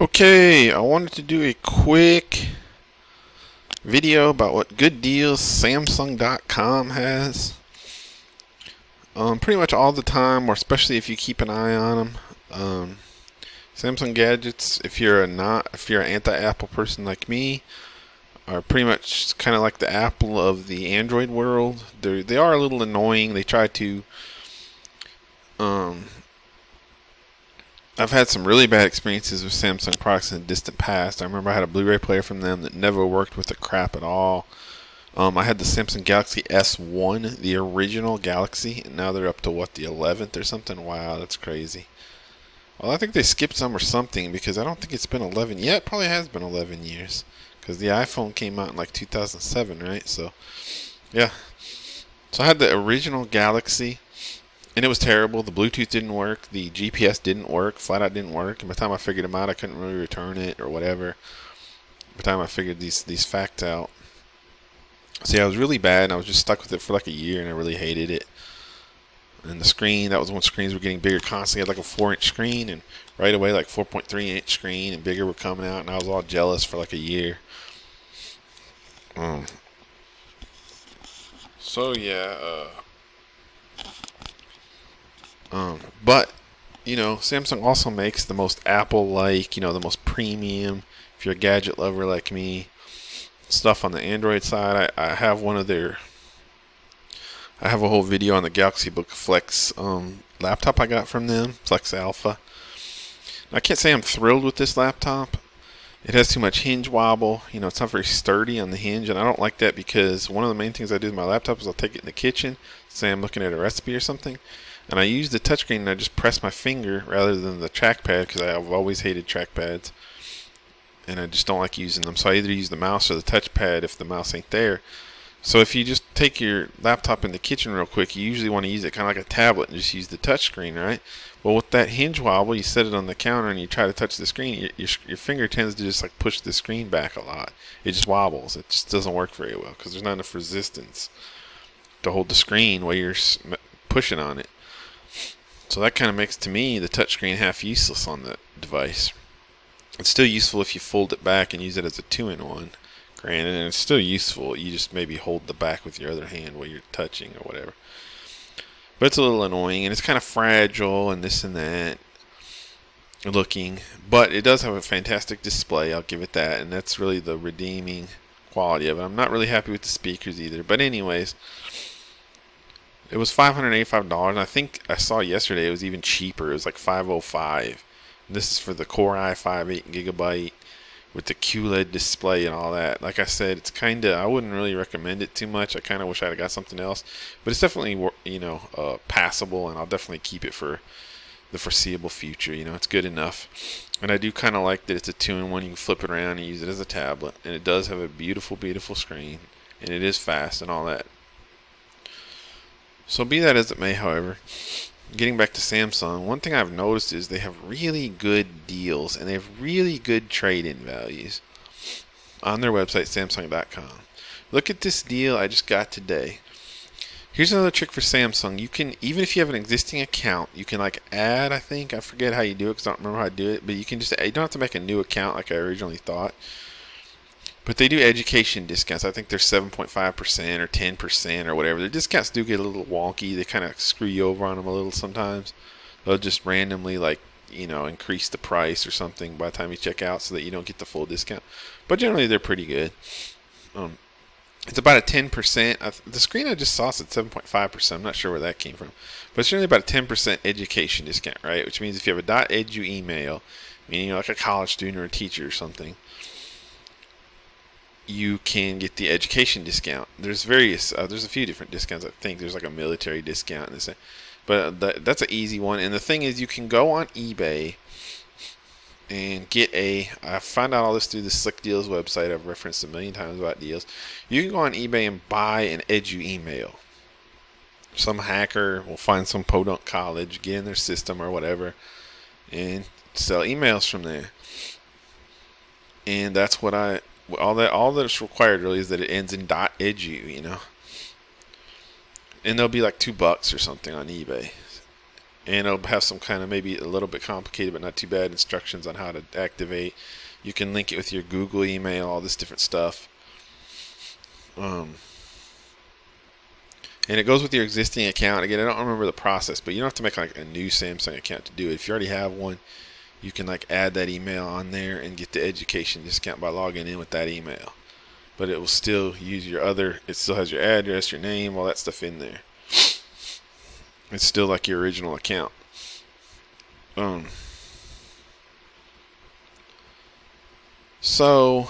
Okay, I wanted to do a quick video about what good deals Samsung.com has. Pretty much all the time, or especially if you keep an eye on them. Samsung gadgets, if you're an anti-Apple person like me, are pretty much kind of like the Apple of the Android world. They are a little annoying. They try to um, I've had some really bad experiences with Samsung products in the distant past. I remember I had a Blu-ray player from them that never worked with the crap at all. I had the Samsung Galaxy S1, the original Galaxy, and now they're up to what, the 11th or something? Wow, that's crazy. Well, I think they skipped some or something because I don't think it's been 11 yet. It probably has been 11 years because the iPhone came out in like 2007, right? So, yeah. So I had the original Galaxy. And it was terrible. The Bluetooth didn't work. The GPS didn't work. Flat out didn't work. And by the time I figured them out, I couldn't really return it or whatever. By the time I figured these facts out. So yeah, it was really bad. And I was just stuck with it for like a year, and I really hated it. And the screen, that was when screens were getting bigger constantly. I had like a 4-inch screen, and right away like 4.3-inch screen, and bigger were coming out, and I was all jealous for like a year. So yeah. But, Samsung also makes the most Apple-like, the most premium, if you're a gadget lover like me, stuff on the Android side. I have I have a whole video on the Galaxy Book Flex laptop I got from them, Flex Alpha. I can't say I'm thrilled with this laptop. It has too much hinge wobble. It's not very sturdy on the hinge, and I don't like that because one of the main things I do with my laptop is I'll take it in the kitchen, say I'm looking at a recipe or something, and I use the touchscreen and I just press my finger rather than the trackpad because I've always hated trackpads, and I just don't like using them. So I either use the mouse or the touchpad if the mouse ain't there. So if you just take your laptop in the kitchen real quick, you usually want to use it kind of like a tablet and just use the touchscreen, right? Well, with that hinge wobble, you set it on the counter and you try to touch the screen, your finger tends to just like push the screen back a lot. It just wobbles. It just doesn't work very well because there's not enough resistance to hold the screen while you're pushing on it. So that kind of makes, to me, the touchscreen half useless on the device. It's still useful if you fold it back and use it as a 2-in-1. Granted, and it's still useful. You just maybe hold the back with your other hand while you're touching or whatever. But it's a little annoying, and it's kind of fragile and this and that looking. But it does have a fantastic display, I'll give it that, and that's really the redeeming quality of it. I'm not really happy with the speakers either. But anyways, it was $585, and I think I saw yesterday it was even cheaper. It was like $505. This is for the Core i5 8GB with the QLED display and all that. Like I said, it's I wouldn't really recommend it too much. I kind of wish I'd have got something else, but it's definitely passable, and I'll definitely keep it for the foreseeable future. It's good enough, and I do kind of like that it's a 2-in-1. You can flip it around and use it as a tablet, and it does have a beautiful, beautiful screen, and it is fast and all that. So be that as it may, however, getting back to Samsung, one thing I've noticed is they have really good deals and they have really good trade-in values on their website, Samsung.com. Look at this deal I just got today. Here's another trick for Samsung. You can, even if you have an existing account, you can like add, I forget how you do it because I don't remember how to do it, but you can you don't have to make a new account like I originally thought. But they do education discounts. I think they're 7.5% or 10% or whatever. Their discounts do get a little wonky. They kind of screw you over on them a little sometimes. They'll just randomly increase the price or something by the time you check out so that you don't get the full discount. But generally they're pretty good. It's about a 10%. The screen I just saw said 7.5%. I'm not sure where that came from. But it's generally about a 10% education discount, right? Which means if you have a .edu email, meaning you're like a college student or a teacher or something, you can get the education discount. There's there's a few different discounts. I think there's like a military discount and this, but that's an easy one. And the thing is, you can go on eBay and get I found out all this through the Slick Deals website. I've referenced a million times about deals. You can go on eBay and buy an edu email. Some hacker will find some podunk college, get in their system or whatever, and sell emails from there. And that's what all that's required really is that it ends in .edu, and they'll be like $2 or something on eBay. and it'll have some kind of maybe a little bit complicated but not too bad instructions on how to activate. You can link it with your Google email, all this different stuff. And it goes with your existing account. Again, I don't remember the process, but you don't have to make like a new Samsung account to do it. If you already have one, you can like add that email on there and get the education discount by logging in with that email. But it will still use your other, it still has your address, your name, all that stuff in there. It's still like your original account. So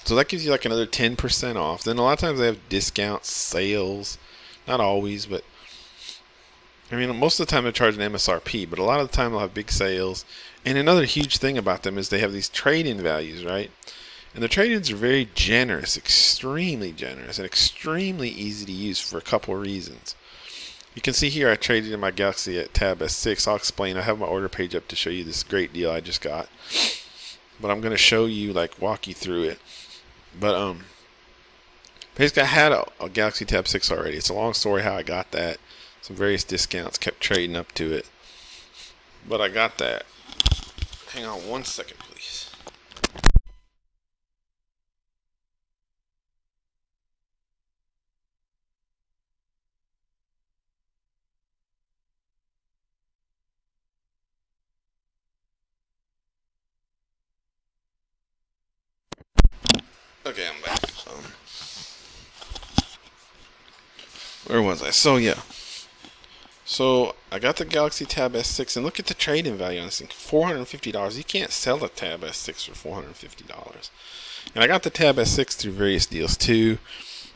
that gives you like another 10% off. Then a lot of times they have discounts, sales. Not always, but I mean, most of the time they're charging MSRP, but a lot of the time they'll have big sales. And another huge thing about them is they have these trade-in values, right? And the trade-ins are very generous, extremely generous, and extremely easy to use for a couple of reasons. You can see here I traded in my Galaxy at Tab S6. I'll explain. I have my order page up to show you this great deal I just got. But I'm going to show you, like, walk you through it. But basically I had a Galaxy Tab 6 already. It's a long story how I got that. Some various discounts, kept trading up to it. But I got that. Hang on one second, please. Okay, I'm back. Where was I? So yeah. So I got the Galaxy Tab S6, and look at the trade-in value on this thing, $450. You can't sell a Tab S6 for $450. And I got the Tab S6 through various deals too.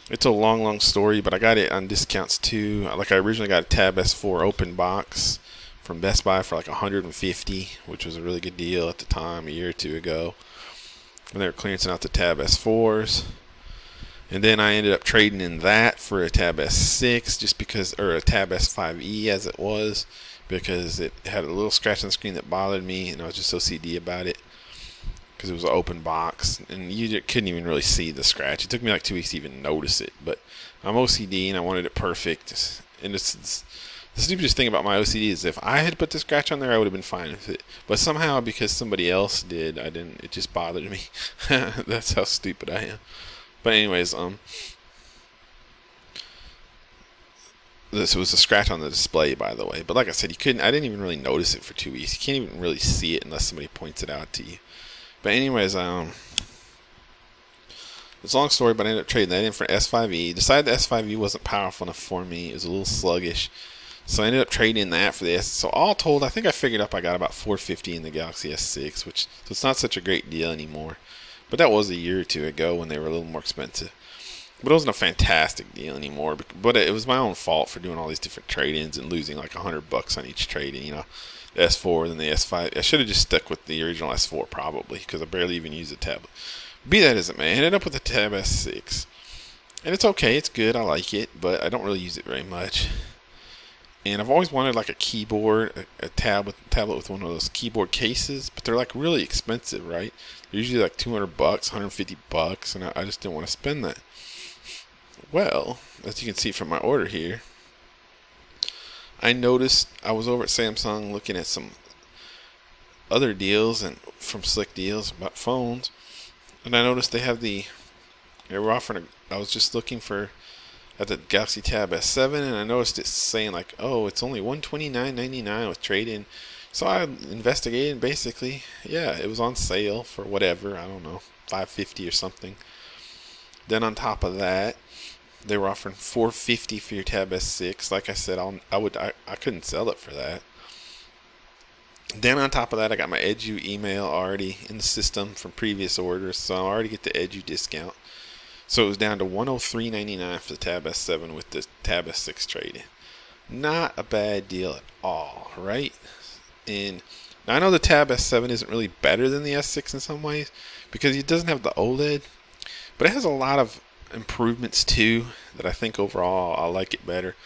It's a long story, but I got it on discounts too. Like I originally got a Tab S4 open box from Best Buy for like $150, which was a really good deal at the time, a year or two ago. And they were clearancing out the Tab S4s. And then I ended up trading in that for a Tab S6 just because, or a Tab S5e as it was, because it had a little scratch on the screen that bothered me, and I was just OCD about it because it was an open box and you couldn't even really see the scratch. It took me like 2 weeks to even notice it, but I'm OCD and I wanted it perfect. And it's the stupidest thing about my OCD is if I had put the scratch on there, I would have been fine with it. But somehow, because somebody else did, I didn't. It just bothered me. That's how stupid I am. But anyways, this was a scratch on the display, by the way. But like I said, I didn't even really notice it for 2 weeks. You can't even really see it unless somebody points it out to you. But anyways, it's a long story, but I ended up trading that in for S5e. Decided the S5e wasn't powerful enough for me. It was a little sluggish. So I ended up trading that for the S. So all told, I think I figured up I got about $450 in the Galaxy S6, so it's not such a great deal anymore. But that was a year or two ago when they were a little more expensive. But it wasn't a fantastic deal anymore. But it was my own fault for doing all these different trade-ins and losing like $100 on each trade-in. You know, the S4 and the S5. I should have just stuck with the original S4 probably, because I barely even used the tablet. Be that as it may, I ended up with the Tab S6. And it's okay, it's good, I like it, but I don't really use it very much. And I've always wanted like a keyboard, a tablet with one of those keyboard cases, but they're like really expensive, right? They're usually like $200, $150, and I just didn't want to spend that. Well, as you can see from my order here, I noticed I was over at Samsung looking at some other deals and from Slick Deals about phones, and I noticed they were offering I was just looking at the Galaxy Tab S7, and I noticed it saying like, oh, it's only $129.99 with trade-in. So I investigated, and basically, yeah, it was on sale for whatever, I don't know, $550 or something. Then on top of that, they were offering $450 for your Tab S6. Like I said, I couldn't sell it for that. Then on top of that, I got my Edu email already in the system from previous orders, so I already get the Edu discount. So it was down to $103.99 for the Tab S7 with the Tab S6 trade-in. Not a bad deal at all, right? And now I know the Tab S7 isn't really better than the S6 in some ways because it doesn't have the OLED, but it has a lot of improvements too that I think overall I like it better.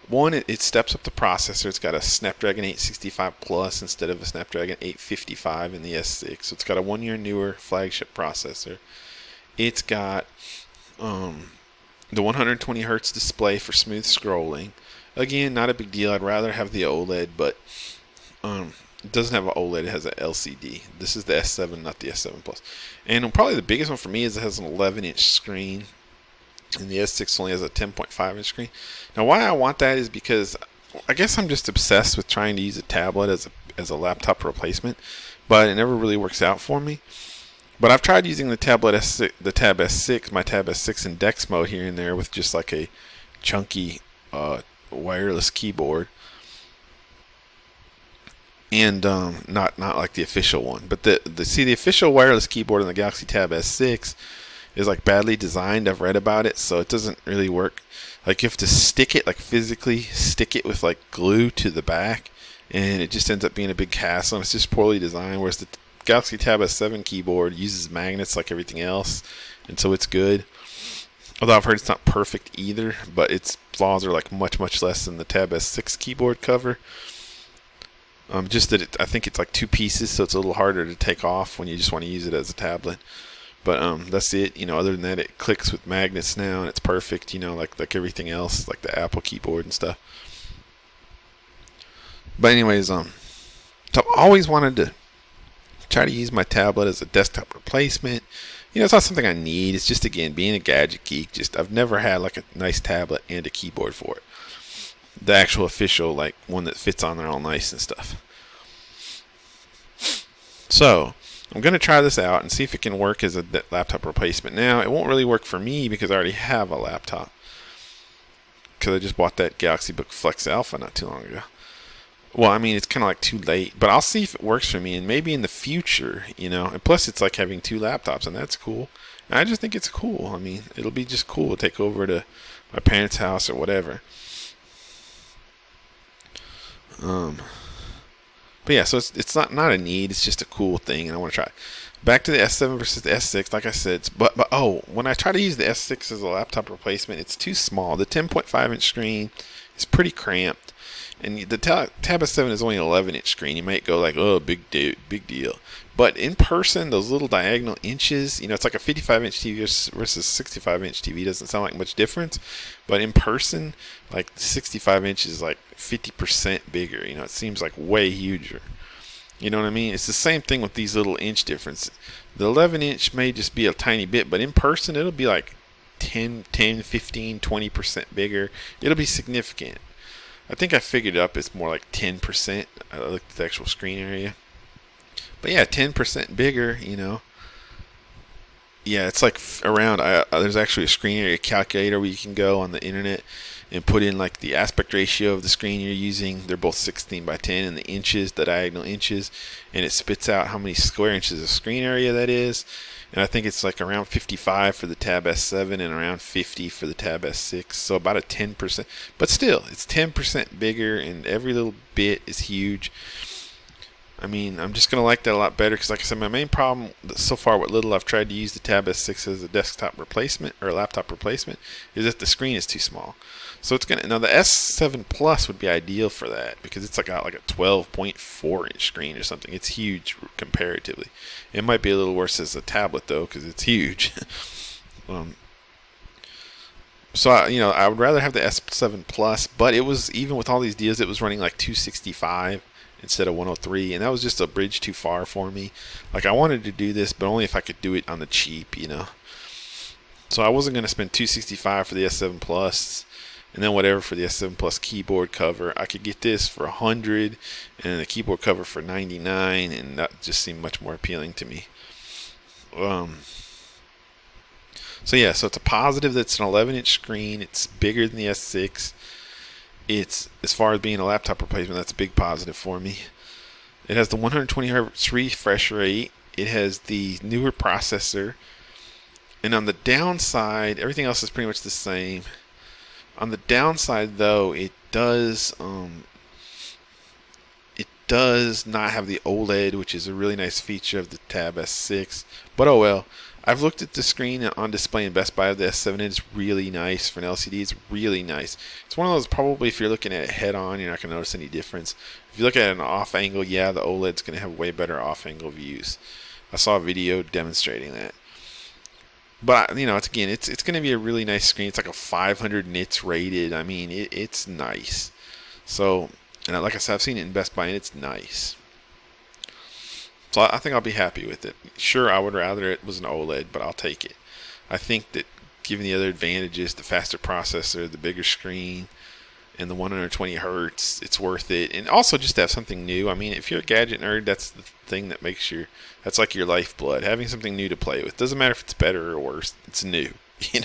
One, it steps up the processor. It's got a Snapdragon 865 Plus instead of a Snapdragon 855 in the S6. So it's got a 1 year newer flagship processor. It's got the 120 Hz display for smooth scrolling, Again, not a big deal. I'd rather have the OLED, but it doesn't have an OLED. It has an LCD. This is the S7, not the S7 Plus. And probably the biggest one for me is it has an 11-inch screen, and the S6 only has a 10.5-inch screen. Now, why I want that is because I guess I'm just obsessed with trying to use a tablet as a laptop replacement, but it never really works out for me. But I've tried using the Tab S6, my Tab S6 in DeX mode here and there with just like a chunky wireless keyboard, and not like the official one. But the official wireless keyboard on the Galaxy Tab S6 is like badly designed. I've read about it, so it doesn't really work. Like you have to stick it, like physically stick it with like glue to the back, and it just ends up being a big hassle. And it's just poorly designed. Whereas the Galaxy Tab S7 keyboard uses magnets like everything else, and so it's good. Although I've heard it's not perfect either, but its flaws are like much less than the Tab S6 keyboard cover. Just that I think it's like 2 pieces, so it's a little harder to take off when you just want to use it as a tablet. But that's it. Other than that, it clicks with magnets now, and it's perfect. Like everything else, like the Apple keyboard and stuff. But anyways, so I've always wanted to try to use my tablet as a desktop replacement. It's not something I need. It's just, again, being a gadget geek. I've never had like a nice tablet and a keyboard for it. The actual official, like one that fits on there all nice and stuff. So I'm going to try this out and see if it can work as a laptop replacement. Now, it won't really work for me because I already have a laptop, because I just bought that Galaxy Book Flex Alpha not too long ago. Well, I mean, it's kind of like too late, but I'll see if it works for me, and maybe in the future, and plus it's like having 2 laptops, and that's cool. And I just think it's cool. I mean, it'll be just cool to take over to my parents' house or whatever. But yeah, so it's not a need, it's just a cool thing, and I want to try it. Back to the S7 versus the S6, like I said, but when I try to use the S6 as a laptop replacement, it's too small. The 10.5-inch screen is pretty cramped, and the Tab S7 is only an 11-inch screen. You might go like, oh, big deal. But in person, those little diagonal inches, it's like a 55-inch TV versus 65-inch TV. Doesn't sound like much difference, but in person, like 65 inches is like 50% bigger. It seems like way huger. You know what I mean? It's the same thing with these little inch differences. The 11-inch may just be a tiny bit, but in person, it'll be like 10, 15, 20% bigger. It'll be significant. I think I figured it up. It's more like 10%. I looked at the actual screen area. But yeah, 10% bigger, Yeah, it's like around, there's actually a screen area calculator where you can go on the internet and put in like the aspect ratio of the screen you're using. They're both 16 by 10, and the inches, the diagonal inches, and it spits out how many square inches of screen area that is. And I think it's like around 55 for the Tab S7 and around 50 for the Tab S6. So about a 10%. But still, it's 10% bigger, and every little bit is huge. I mean, I'm just going to like that a lot better because, like I said, my main problem so far, what little I've tried to use the Tab S6 as a desktop replacement or a laptop replacement, is that the screen is too small. So it's now the S7 Plus would be ideal for that because it's got like a 12.4-inch screen or something. It's huge comparatively. It might be a little worse as a tablet though because it's huge. So I would rather have the S7 Plus, but it was, even with all these deals, it was running like $265 instead of 103, and that was just a bridge too far for me. Like, I wanted to do this, but only if I could do it on the cheap, So I wasn't going to spend $265 for the S7 Plus, and then whatever for the S7 Plus keyboard cover. I could get this for $100, and the keyboard cover for $99, and that just seemed much more appealing to me. So yeah, so it's a positive that's an 11-inch screen. It's bigger than the S6. It's, as far as being a laptop replacement, that's a big positive for me. It has the 120 Hz refresh rate. It has the newer processor. And on the downside, everything else is pretty much the same. On the downside, though, it does not have the OLED, which is a really nice feature of the Tab S6. But oh well. I've looked at the screen on display in Best Buy of the S7. It's really nice for an LCD. It's really nice. It's one of those, probably if you're looking at it head on, you're not going to notice any difference. If you look at it an off angle, yeah, the OLED's going to have way better off angle views. I saw a video demonstrating that. But you know, it's going to be a really nice screen. It's like a 500 nits rated. I mean, it's nice. So, and like I said, I've seen it in Best Buy, and it's nice. So I think I'll be happy with it. Sure, I would rather it was an OLED, but I'll take it. I think that given the other advantages, the faster processor, the bigger screen, and the 120 hertz, it's worth it. And also just to have something new. I mean, if you're a gadget nerd, that's the thing that makes that's like your lifeblood. Having something new to play with. Doesn't matter if it's better or worse. It's new, you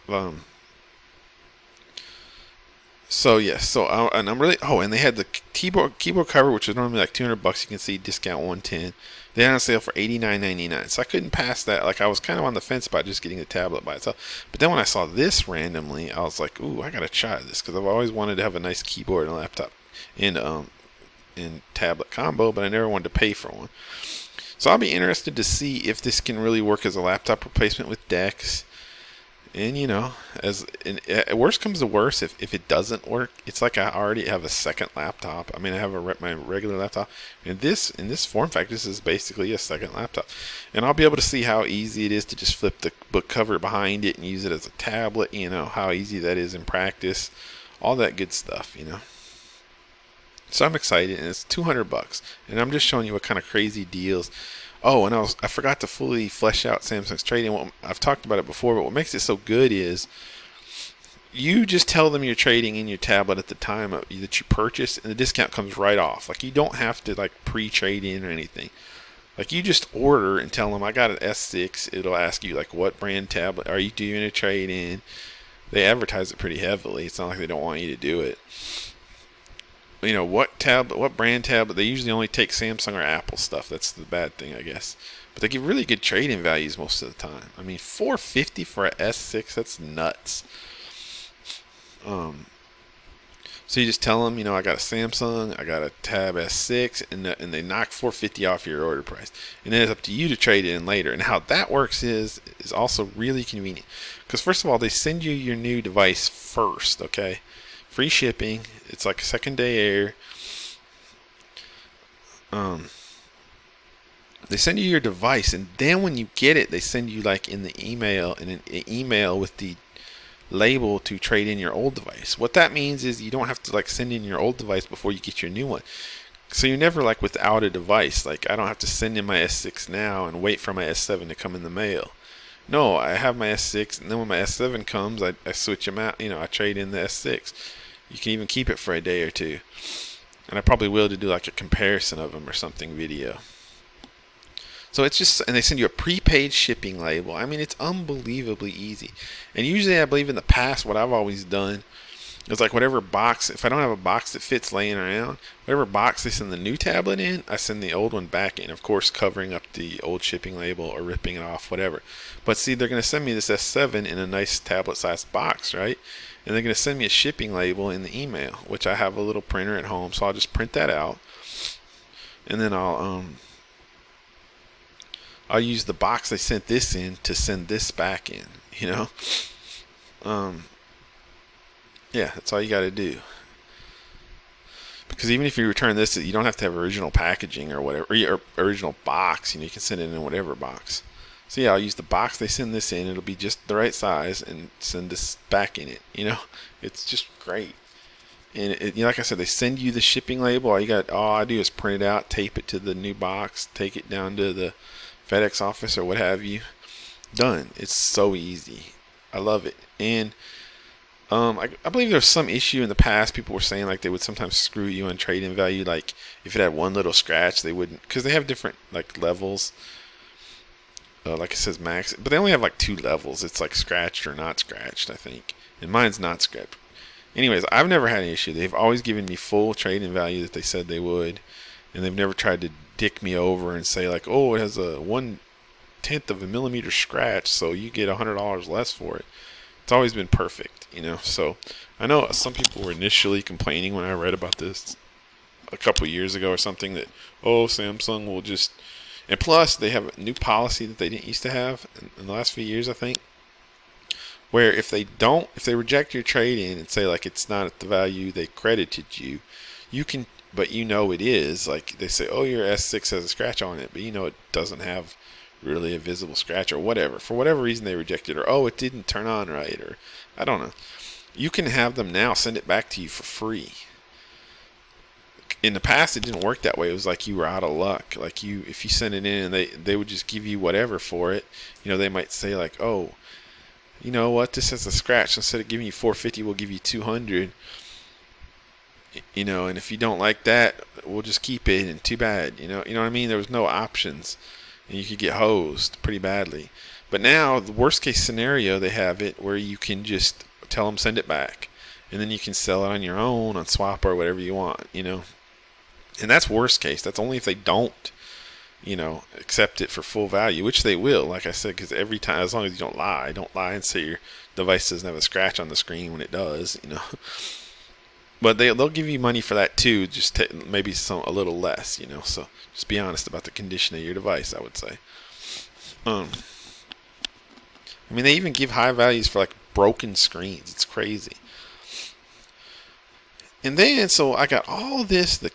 know. So yes, and I'm really and they had the keyboard cover, which is normally like $200. You can see discount 110. They had on sale for $89.99. So I couldn't pass that. Like I was kind of on the fence about just getting the tablet by itself. But then when I saw this randomly, I was like, ooh, I gotta try this because I've always wanted to have a nice keyboard and laptop in tablet combo, but I never wanted to pay for one. So I'll be interested to see if this can really work as a laptop replacement with DeX. And you know, worst comes to worst, if it doesn't work, it's like I already have a second laptop. I mean, I have my regular laptop, and in this form factor, this is basically a second laptop. And I'll be able to see how easy it is to just flip the book cover behind it and use it as a tablet. You know, how easy that is in practice, all that good stuff. You know. So I'm excited, and it's $200, and I'm just showing you what kind of crazy deals. Oh, and I forgot to fully flesh out Samsung's trade-in. Well, I've talked about it before, but what makes it so good is you just tell them you're trading in your tablet at the time that you purchase, and the discount comes right off. Like you don't have to like pre-trade in or anything. Like you just order and tell them I got an S6. It'll ask you like what brand tablet are you doing a trade in. They advertise it pretty heavily. It's not like they don't want you to do it. You know what brand tablet. They usually only take Samsung or Apple stuff. That's the bad thing, I guess. But they give really good trade-in values most of the time. I mean, $450 for a S6, that's nuts. So you just tell them, you know, I got a Samsung, I got a Tab S6, and they knock $450 off your order price. And then it's up to you to trade it in later. And how that works is also really convenient. Because first of all, they send you your new device first, okay? Free shipping. It's like a second day air. They send you your device, and then when you get it, they send you like in the email, an email with the label to trade in your old device. What that means is you don't have to like send in your old device before you get your new one. So you're never like without a device. Like I don't have to send in my S6 now and wait for my S7 to come in the mail. No, I have my S6, and then when my S7 comes, I switch them out. You know, I trade in the S6. You can even keep it for a day or two. And I probably will to do like a comparison of them or something video. So it's just, and they send you a prepaid shipping label. I mean, it's unbelievably easy. And usually I believe in the past, what I've always done is like whatever box, if I don't have a box that fits laying around, whatever box they send the new tablet in, I send the old one back in. Of course, covering up the old shipping label or ripping it off, whatever. But see, they're going to send me this S7 in a nice tablet-sized box, right? And they're going to send me a shipping label in the email, which I have a little printer at home, so I'll just print that out. And then I'll use the box they sent this in to send this back in, you know? Yeah, that's all you got to do. Because even if you return this, you don't have to have original packaging or whatever, or original box. You know, you can send it in whatever box. So yeah, I'll use the box they send this in. It'll be just the right size and send this back in it. You know, it's just great. And you know, like I said, they send you the shipping label. All I do is print it out, tape it to the new box, take it down to the FedEx office or what have you. Done. It's so easy. I love it. And I believe there was some issue in the past. People were saying like they would sometimes screw you on trade-in value. Like if it had one little scratch, they wouldn't, because they have different like levels. Like it says max, but they only have like 2 levels. It's like scratched or not scratched, I think. And mine's not scratched. Anyways, I've never had an issue. They've always given me full trade-in value that they said they would. And they've never tried to dick me over and say like, oh, it has a 1/10 of a millimeter scratch, so you get $100 less for it. It's always been perfect, you know. So I know some people were initially complaining when I read about this a couple years ago or something that, oh, Samsung will just, and plus they have a new policy that they didn't used to have in the last few years, I think, where if they reject your trade-in and say like it's not at the value they credited you, you can, but you know it is, like they say, oh, your S6 has a scratch on it, but you know it doesn't have really a visible scratch or whatever. For whatever reason they rejected, or oh, it didn't turn on right, or I don't know. You can have them now send it back to you for free. In the past, it didn't work that way. It was like you were out of luck. Like if you send it in, and they would just give you whatever for it. You know, they might say like, oh, you know what, this has a scratch. Instead of giving you $450, we'll give you $200. You know, and if you don't like that, we'll just keep it. And too bad. You know what I mean? There was no options, and you could get hosed pretty badly. But now, the worst case scenario, they have it where you can just tell them send it back, and then you can sell it on your own on Swap or whatever you want. You know. And that's worst case. That's only if they don't, you know, accept it for full value, which they will, like I said, because every time, as long as you don't lie and say your device doesn't have a scratch on the screen when it does, you know. But they'll give you money for that too, just maybe a little less, you know. So just be honest about the condition of your device, I would say. I mean, they even give high values for like broken screens. It's crazy. And then, so I got all this, the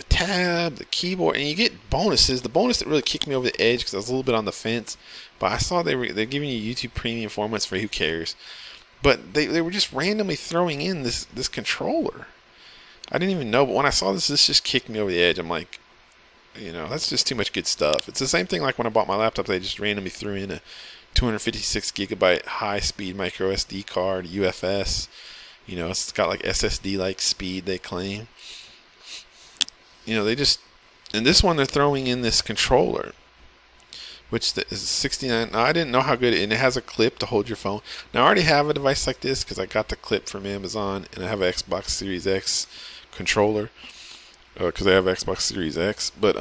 tab, the keyboard, and you get bonuses. The bonus that really kicked me over the edge, because I was a little bit on the fence, but I saw they're giving you YouTube Premium 4 months for who cares. But they were just randomly throwing in this controller. I didn't even know, but when I saw this just kicked me over the edge. I'm like, you know, that's just too much good stuff. It's the same thing like when I bought my laptop. They just randomly threw in a 256 gigabyte high-speed micro SD card, UFS. You know, it's got like SSD-like speed, they claim. You know, and this one they're throwing in this controller, which is 69. Now, I didn't know how good and it has a clip to hold your phone. Now, I already have a device like this because I got the clip from Amazon, and I have an Xbox Series X controller because I have Xbox Series X. But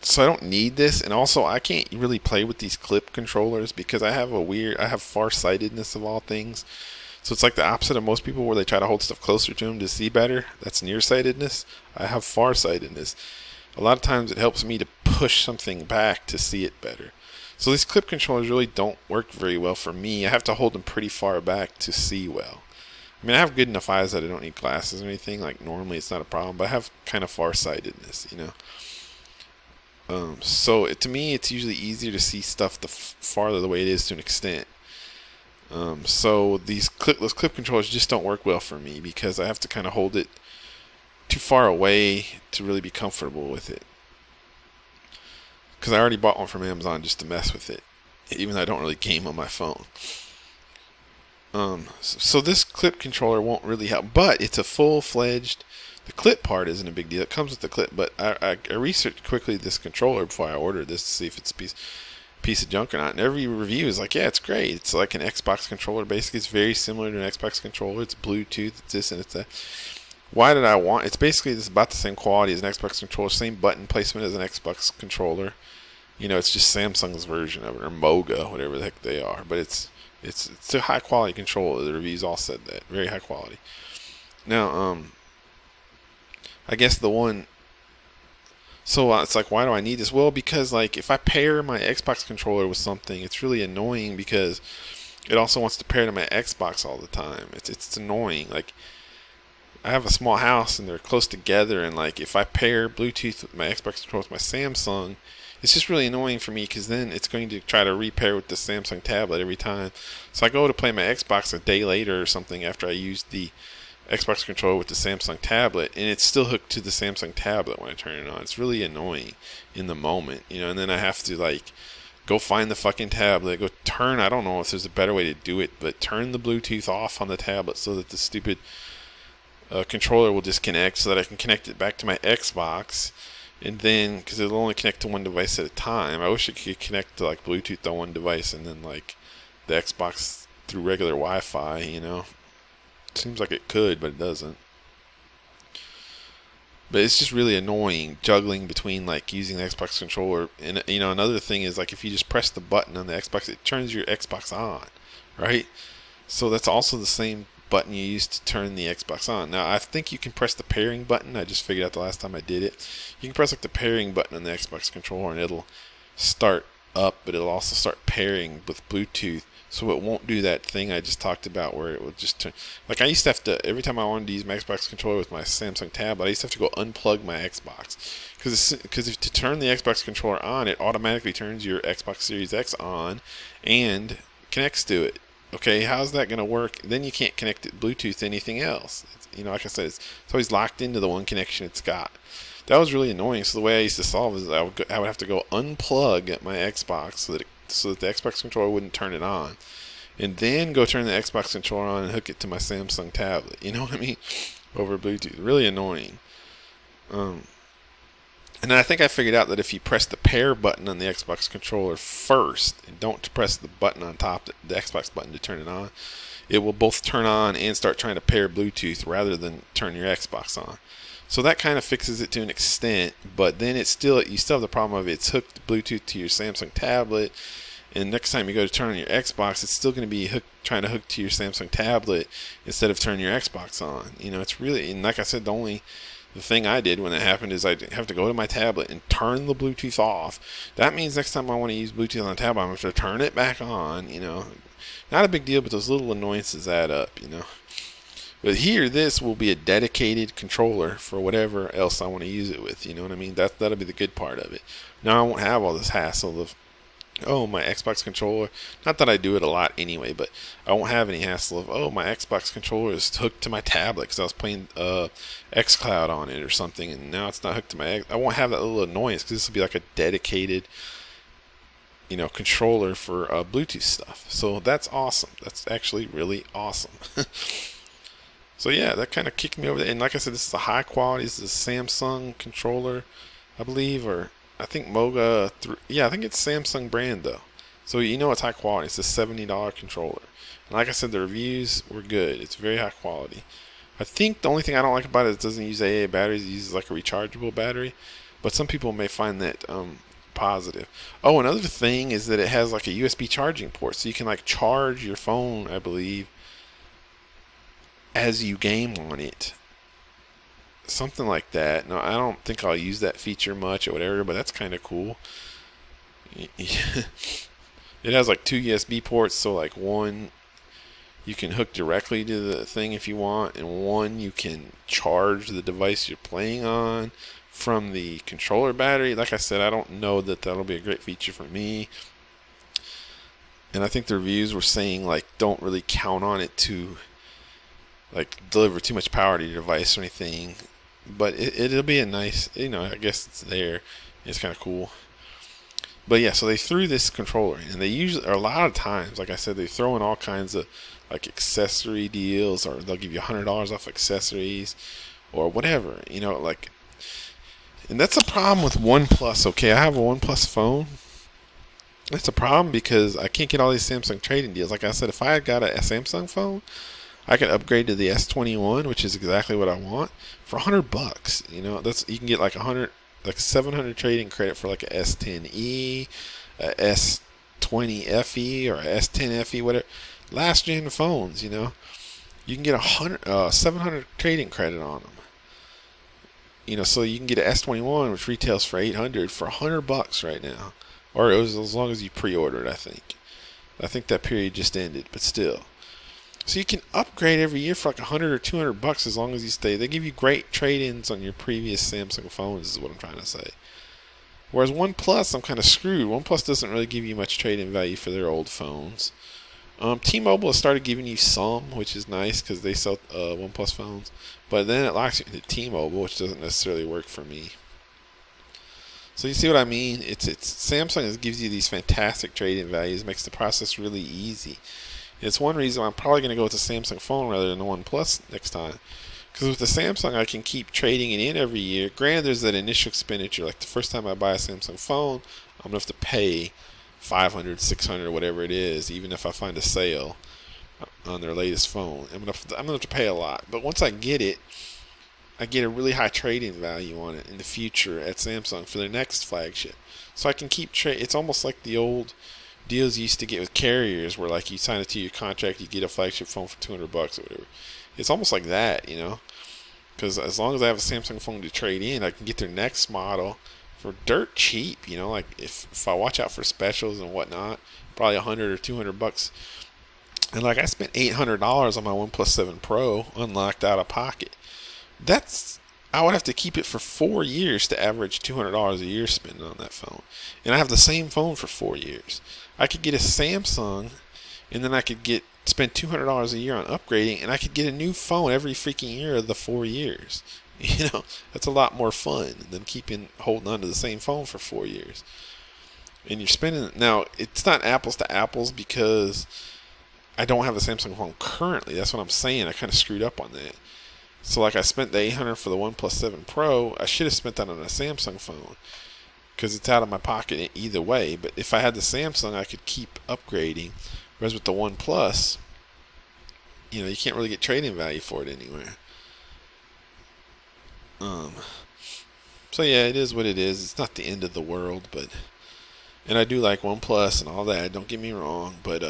so I don't need this, and also I can't really play with these clip controllers because I have farsightedness of all things. So it's like the opposite of most people where they try to hold stuff closer to them to see better. That's nearsightedness. I have farsightedness. A lot of times it helps me to push something back to see it better. So these clip controllers really don't work very well for me. I have to hold them pretty far back to see well. I mean, I have good enough eyes that I don't need glasses or anything. Like normally it's not a problem, but I have kind of farsightedness, you know. So to me, it's usually easier to see stuff the farther the way it is to an extent. So those clip controllers just don't work well for me because I have to kind of hold it too far away to really be comfortable with it. Because I already bought one from Amazon just to mess with it, even though I don't really game on my phone. So this clip controller won't really help, but it's a full-fledged. The clip part isn't a big deal. It comes with the clip, but I researched quickly this controller before I ordered this to see if it's a piece of junk or not, and every review is like, yeah, it's great. It's like an Xbox controller. Basically, it's very similar to an Xbox controller. It's Bluetooth, it's this and it's that. Why did I want? It's basically about the same quality as an Xbox controller, same button placement as an Xbox controller. You know, it's just Samsung's version of it, or Moga, whatever the heck they are. But it's a high quality controller. The reviews all said that, very high quality. Now, I guess the one. So it's like, why do I need this? Well, because like if I pair my Xbox controller with something, it's really annoying because it also wants to pair to my Xbox all the time. It's annoying. Like I have a small house and they're close together, and like if I pair Bluetooth with my Xbox controller with my Samsung, it's just really annoying for me because then it's going to try to repair with the Samsung tablet every time. So I go to play my Xbox a day later or something after I used the Xbox controller with the Samsung tablet, and it's still hooked to the Samsung tablet when I turn it on. It's really annoying in the moment, you know, and then I have to like go find the fucking tablet, I don't know if there's a better way to do it, but turn the Bluetooth off on the tablet so that the stupid controller will disconnect so that I can connect it back to my Xbox. And then, because it'll only connect to one device at a time, I wish it could connect to like Bluetooth to one device and then like the Xbox through regular Wi-Fi, you know. Seems like it could, but it doesn't. But it's just really annoying juggling between like using the Xbox controller. And you know, another thing is like if you just press the button on the Xbox, it turns your Xbox on, right? So that's also the same button you use to turn the Xbox on. Now I think you can press the pairing button. I just figured out the last time I did it. You can press like the pairing button on the Xbox controller and it'll start up, but it'll also start pairing with Bluetooth, so it won't do that thing I just talked about where it will just turn. Like I used to have to, every time I wanted to use my Xbox controller with my Samsung tablet, I used to have to go unplug my Xbox, because if to turn the Xbox controller on, it automatically turns your Xbox Series X on and connects to it. Okay, how's that going to work? Then you can't connect it Bluetooth to anything else. Like I said, it's always locked into the one connection it's got. That was really annoying. So the way I used to solve it is I would have to go unplug my Xbox so that the Xbox controller wouldn't turn it on, and then go turn the Xbox controller on and hook it to my Samsung tablet. You know what I mean? Over Bluetooth. Really annoying. And I think I figured out that if you press the pair button on the Xbox controller first and don't press the button on top, the Xbox button to turn it on, it will both turn on and start trying to pair Bluetooth rather than turn your Xbox on. So that kind of fixes it to an extent, but then you still have the problem of it's hooked Bluetooth to your Samsung tablet, and next time you go to turn on your Xbox, it's still going to be trying to hook to your Samsung tablet instead of turning your Xbox on. It's really, and like I said, the thing I did when that happened is I have to go to my tablet and turn the Bluetooth off. That means next time I want to use Bluetooth on the tablet, I'm going to have to turn it back on. Not a big deal, but those little annoyances add up. But here, this will be a dedicated controller for whatever else I want to use it with. You know what I mean? That'll be the good part of it. Now I won't have all this hassle of, oh, my Xbox controller. Not that I do it a lot anyway, but I won't have any hassle of, oh, my Xbox controller is hooked to my tablet because I was playing xCloud on it or something, and now it's not hooked to my. I won't have that little annoyance because this will be like a dedicated, controller for Bluetooth stuff. So that's awesome. That's actually really awesome. So yeah, that kind of kicked me over there. And like I said, this is a high quality. This is a Samsung controller, I believe, or I think Moga. Yeah, I think it's Samsung brand though. So it's high quality. It's a $70 controller. And like I said, the reviews were good. It's very high quality. I think the only thing I don't like about it doesn't use AA batteries. It uses like a rechargeable battery. But some people may find that positive. Oh, another thing is that it has like a USB charging port, so you can like charge your phone, I believe, as you game on it. Something like that. No, I don't think I'll use that feature much or whatever, but that's kind of cool. It has like 2 USB ports, so like one you can hook directly to the thing if you want, and one you can charge the device you're playing on from the controller battery. Like I said, I don't know that that'll be a great feature for me. And I think the reviews were saying like don't really count on it to like deliver too much power to your device or anything, but it'll be a nice, I guess it's there. It's kind of cool. But yeah, so they threw this controller in, and they usually, or a lot of times, like I said, they throw in all kinds of like accessory deals, or they'll give you $100 off accessories or whatever, like. And that's a problem with OnePlus. Okay, I have a OnePlus phone. That's a problem because I can't get all these Samsung trading deals. Like I said, if I had got a Samsung phone, I could upgrade to the S21, which is exactly what I want, for $100. That's, you can get like 700 trading credit for like a S10e, a S20 FE, or a S10 FE, whatever. Last gen phones, you can get 700 trading credit on them. So you can get an S21, which retails for $800 for $100 right now, or it was as long as you pre-ordered. I think that period just ended, but still. So you can upgrade every year for like $100 or $200 as long as you stay. They give you great trade-ins on your previous Samsung phones, is what I'm trying to say. Whereas OnePlus, I'm kind of screwed. OnePlus doesn't really give you much trade-in value for their old phones. T-Mobile has started giving you some, which is nice because they sell OnePlus phones. But then it locks you into T-Mobile, which doesn't necessarily work for me. So you see what I mean? It's Samsung that gives you these fantastic trade-in values, makes the process really easy. It's one reason I'm probably going to go with the Samsung phone rather than the OnePlus next time. Because with the Samsung, I can keep trading it in every year. Granted, there's that initial expenditure. Like the first time I buy a Samsung phone, I'm going to have to pay $500, $600, whatever it is, even if I find a sale on their latest phone. I'm going to have to pay a lot. But once I get it, I get a really high trading value on it in the future at Samsung for their next flagship. So I can keep trading. It's almost like the old deals you used to get with carriers, where like you sign it to your contract, you get a flagship phone for $200 or whatever. It's almost like that, because as long as I have a Samsung phone to trade in, I can get their next model for dirt cheap. You know, like if I watch out for specials and whatnot, probably 100 or 200 bucks. And like I spent $800 on my OnePlus 7 Pro unlocked out of pocket. I would have to keep it for 4 years to average $200 a year spending on that phone. And I have the same phone for 4 years. I could get a Samsung, and then I could spend $200 a year on upgrading, and I could get a new phone every freaking year of the 4 years. You know, that's a lot more fun than holding on to the same phone for 4 years. And you're spending, now it's not apples to apples because I don't have a Samsung phone currently. That's what I'm saying. I kind of screwed up on that. So like I spent the $800 for the OnePlus 7 Pro. I should have spent that on a Samsung phone because it's out of my pocket either way. But if I had the Samsung, I could keep upgrading. Whereas with the OnePlus, you know, you can't really get trade-in value for it anywhere. So yeah, it is what it is. It's not the end of the world, and I do like OnePlus and all that. Don't get me wrong, but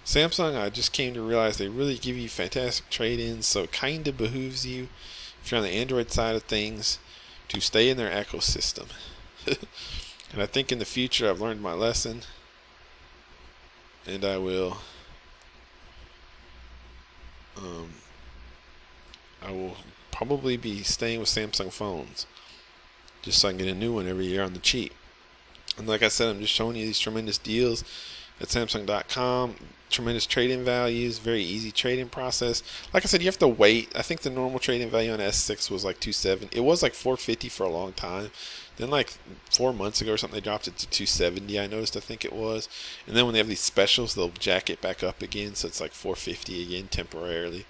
Samsung, I just came to realize they really give you fantastic trade-ins, so it kind of behooves you, if you're on the Android side of things, to stay in their ecosystem. And I think in the future I've learned my lesson, and I will probably be staying with Samsung phones, just so I can get a new one every year on the cheap. And like I said, I'm just showing you these tremendous deals at Samsung.com. Tremendous trade-in values, very easy trade-in process. Like I said, you have to wait. I think the normal trade-in value on S6 was like $270. It was like $450 for a long time. Then like 4 months ago or something, they dropped it to $270. I noticed, I think it was. And then when they have these specials, they'll jack it back up again, so it's like $450 again temporarily.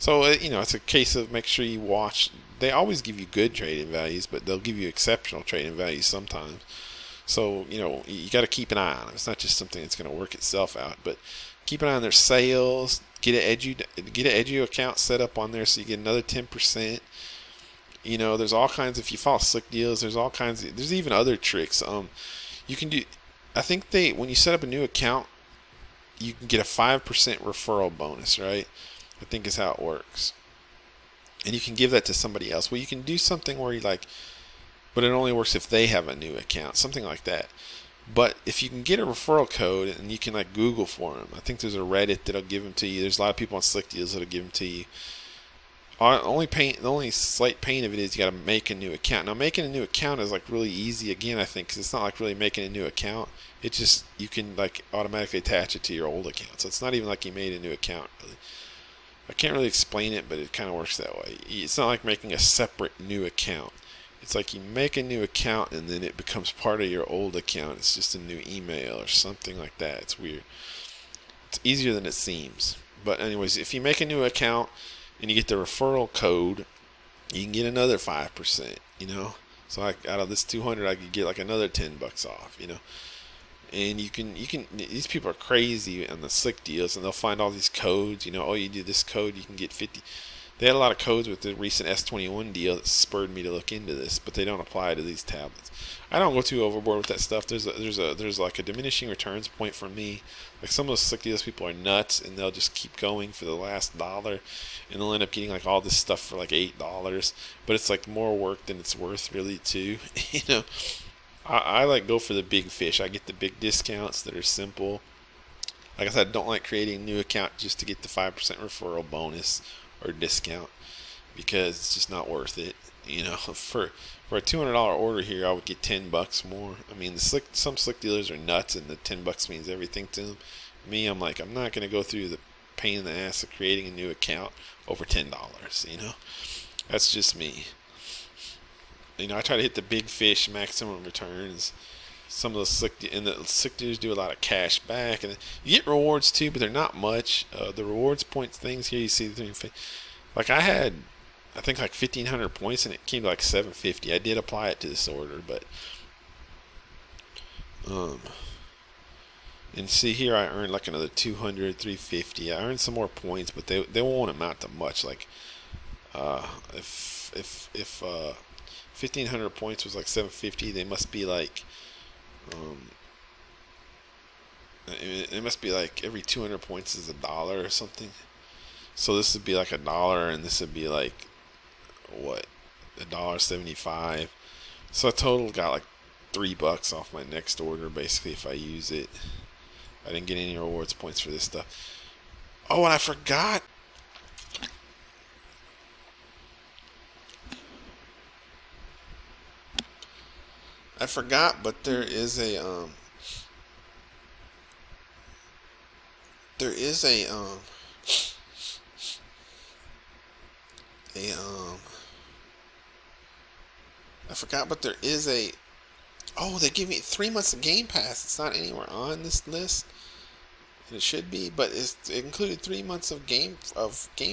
So you know, it's a case of make sure you watch. They always give you good trade-in values, but they'll give you exceptional trade-in values sometimes. So you know, you got to keep an eye on them. It's not just something that's going to work itself out, but keep an eye on their sales. Get an Edu account set up on there so you get another 10%. You know, there's all kinds. If you follow Slick Deals, there's all kinds. There's even other tricks. You can do. I think when you set up a new account, you can get a 5% referral bonus, right? I think is how it works. And you can give that to somebody else. Well, you can do something where you like, but it only works if they have a new account, something like that. But if you can get a referral code and you can like Google for them, I think there's a Reddit that'll give them to you. There's a lot of people on Slick Deals that'll give them to you. The only slight pain of it is you got to make a new account. Now making a new account is like really easy again, I think, because it's not like really making a new account. It just, you can like automatically attach it to your old account. So it's not even like you made a new account really. I can't really explain it, but it kind of works that way. It's not like making a separate new account. It's like you make a new account and then it becomes part of your old account. It's just a new email or something like that. It's weird. It's easier than it seems. But anyways, if you make a new account and you get the referral code, you can get another 5%, you know. So out of this 200, I could get like another $10 off, you know. And you can these people are crazy on the Slick Deals, and they'll find all these codes, you know. Oh, you do this code, you can get 50. They had a lot of codes with the recent S21 deal that spurred me to look into this, but they don't apply to these tablets. I don't go too overboard with that stuff. There's like a diminishing returns point for me. Like some of those Slick Deals people are nuts, and they'll just keep going for the last $1, and they'll end up getting like all this stuff for like $8. But it's like more work than it's worth, really, too. You know, I like go for the big fish. I get the big discounts that are simple. Like I said, I don't like creating a new account just to get the 5% referral bonus or discount, because it's just not worth it. You know, for a $200 order here, I would get $10 more. I mean, some Slick Dealers are nuts, and the $10 means everything to them. Me, I'm like, I'm not going to go through the pain in the ass of creating a new account over $10. You know, that's just me. You know, I try to hit the big fish maximum returns. Some of the Slick Dealers do a lot of cash back, and you get rewards too, but they're not much. The rewards points things here, you see, like I had, I think like 1,500 points, and it came to like 750. I did apply it to this order, but and see here, I earned like another 200, 350. I earned some more points, but they won't amount to much. Like if 1,500 points was like 750, they must be like it must be like every 200 points is $1 or something. So this would be like $1, and this would be like what, $1.75. So I total got like $3 off my next order, basically, if I use it. I didn't get any rewards points for this stuff. Oh, and I forgot. But there is a there is a I forgot, but there is a oh, they give me 3 months of Game Pass. It's not anywhere on this list, and it should be, but it included 3 months of Game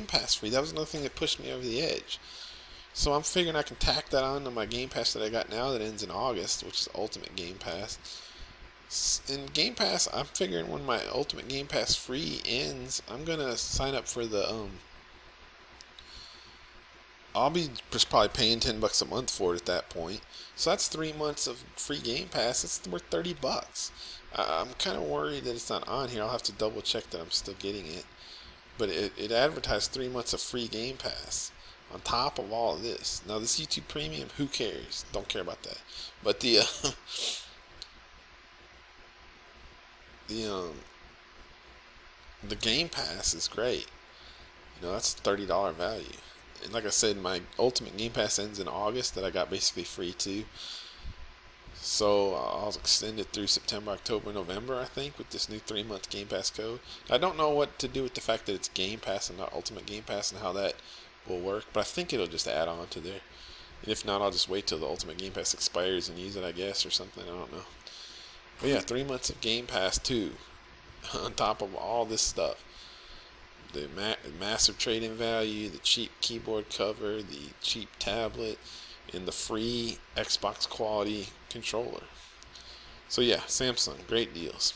Pass free. That was another thing that pushed me over the edge. So I'm figuring I can tack that on to my Game Pass that I got now that ends in August, which is Ultimate Game Pass. In Game Pass, I'm figuring when my Ultimate Game Pass free ends, I'm gonna sign up for the I'll be just probably paying $10 a month for it at that point. So that's 3 months of free Game Pass. It's worth $30. I'm kind of worried that it's not on here. I'll have to double check that I'm still getting it. But it advertised 3 months of free Game Pass on top of all of this. Now this YouTube Premium, who cares? Don't care about that. But the Game Pass is great. You know, that's $30 value. And like I said, my Ultimate Game Pass ends in August, that I got basically free too. So I'll extend it through September, October, November, I think, with this new 3-month Game Pass code. I don't know what to do with the fact that it's Game Pass and not Ultimate Game Pass and how that will work, but I think it'll just add on to there. And if not, I'll just wait till the Ultimate Game Pass expires and use it, I guess, or something. I don't know. But yeah, 3 months of Game Pass too, on top of all this stuff. The massive trade-in value, the cheap keyboard cover, the cheap tablet, and the free Xbox quality controller. So yeah, Samsung, great deals.